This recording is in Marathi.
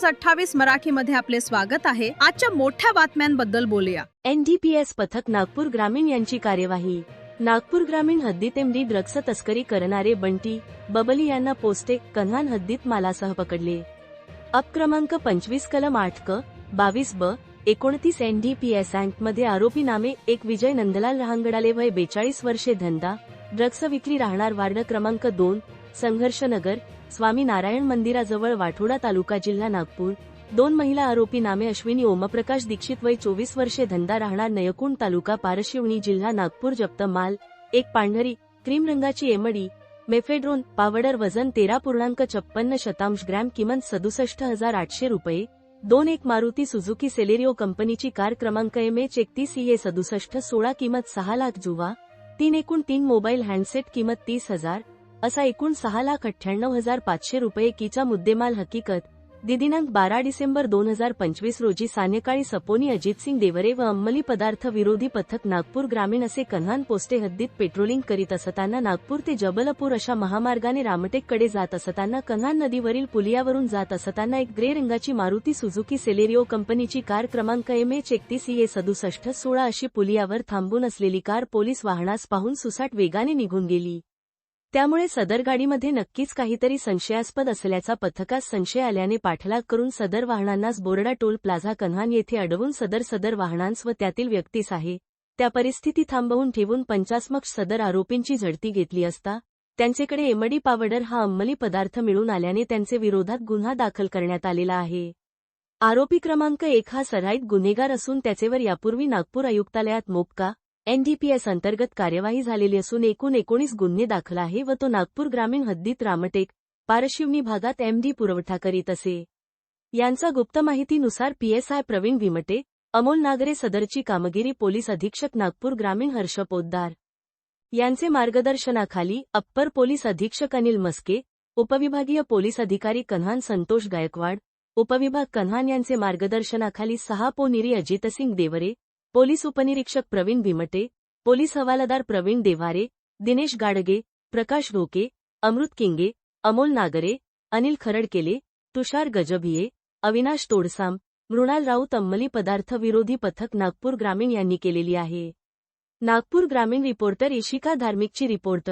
न्यूज 28 मराठीमध्ये आपले स्वागत आहे। आजच्या मोठ्या बातम्यांबद्दल बोलूया। एनडीपीएस पथक नागपूर ग्रामीण यांची कार्यवाही। नागपूर ग्रामीण हद्दीत एमडी ड्रग्स तस्करी करणारे बंटी बबली यांना पोस्टे कन्हान हद्दीत मालासह पकडले। अप क्रमांक 25 कलम 8 क 22 ब 29 एनडीपीएस ऍक्ट मध्ये आरोपी नामे एक विजय नंदलाल रहांगडाले वय 42 वर्षे धंदा ड्रग्स विक्री राहणार वार्ड क्रमांक 2 संघर्षनगर स्वामी नारायण मंदिराजवळ वाठोडा तालुका जिल्हा नागपूर। 2 महिला आरोपी नामे अश्विनी ओमप्रकाश दीक्षित वय 24 वर्षे धंदा राहणार नयकुंड तालुका पारशिवनी जिल्हा नागपूर। जप्त माल एक पांढरी क्रीम रंगाची एमडी मेफेड्रोन पावडर वजन 13.56 ग्रॅम किंमत 67,800 रुपये। 2 एक मारुती सुझुकी सेलेरिओ कंपनीची कार क्रमांक MH 31 EA 6716 किंमत 6 लाख जुवा। 3 एकूण 3 मोबाईल हँडसेट किंमत 30,000 असा एकूण 6,98,500 रुपये कीचा मुद्देमाल। हकीकत दिनांक 12 डिसेंबर 2025 रोजी सायंकाळी सपोनी अजितसिंग देवरे व अंमली पदार्थ विरोधी पथक नागपूर ग्रामीण असे कन्हान पोस्टे हद्दीत पेट्रोलिंग करीत असताना नागपूर ते जबलपूर अशा महामार्गाने रामटेककडे जात असताना कन्हान नदीवरील पुलियावरून जात असताना एक ग्रे रंगाची मारुती सुझुकी सेलेरिओ कंपनीची कार क्रमांक MH 31 EA 6716 अशी पुलियावर थांबून असलेली कार पोलीस वाहनास पाहून सुसाट वेगाने निघून गेली। त्यामुळे सदर गाडीमध्ये नक्कीच काहीतरी संशयास्पद असल्याचा पथकास संशय आल्याने पाठलाग करून सदर वाहनांनास बोर्डा टोल प्लाझा कन्हान येथे अडवून सदर वाहनांस व त्यातील व्यक्तीस आहे त्या परिस्थिती थांबवून ठेवून पंचासमक्ष सदर आरोपींची झडती घेतली असता त्यांचेकडे एमडी पावडर हा अंमली पदार्थ मिळून आल्याने त्यांचे विरोधात गुन्हा दाखल करण्यात आलेला आहे। आरोपी क्रमांक 1 हा सराईत गुन्हेगार असून त्याचेवर यापूर्वी नागपूर आयुक्तालयात मोक्का एनडीपीएस अंतर्गत कार्यवाही झालेली असून एकूण 19 गुन्हे दाखल आहे व तो नागपूर ग्रामीण हद्दीत रामटेक पारशिवनी भागात एमडी पुरवठा करीत असे। यांचा गुप्त माहितीनुसार PSI प्रवीण विमटे अमोल नागरे सदरची कामगिरी पोलीस अधीक्षक नागपूर ग्रामीण हर्ष पोद्दार यांचे मार्गदर्शनाखाली अप्पर पोलीस अधीक्षक अनिल मस्के उपविभागीय पोलीस अधिकारी कन्हान संतोष गायकवाड उपविभाग कन्हान यांचे मार्गदर्शनाखाली 6 पोनिरी अजितसिंग देवरे पोलीस उपनिरीक्षक प्रवीण विमटे पोलीस हवालदार प्रवीण देवारे दिनेश गाडगे प्रकाश ढोके अमृत किंगे अमोल नागरे अनिल खरडकेले तुषार गजभिये अविनाश तोडसाम मृणाल राऊत अंमली पदार्थ विरोधी पथक नागपूर ग्रामीण यांनी केलेली आहे। नागपूर ग्रामीण रिपोर्टर इशिका धार्मिकची रिपोर्ट।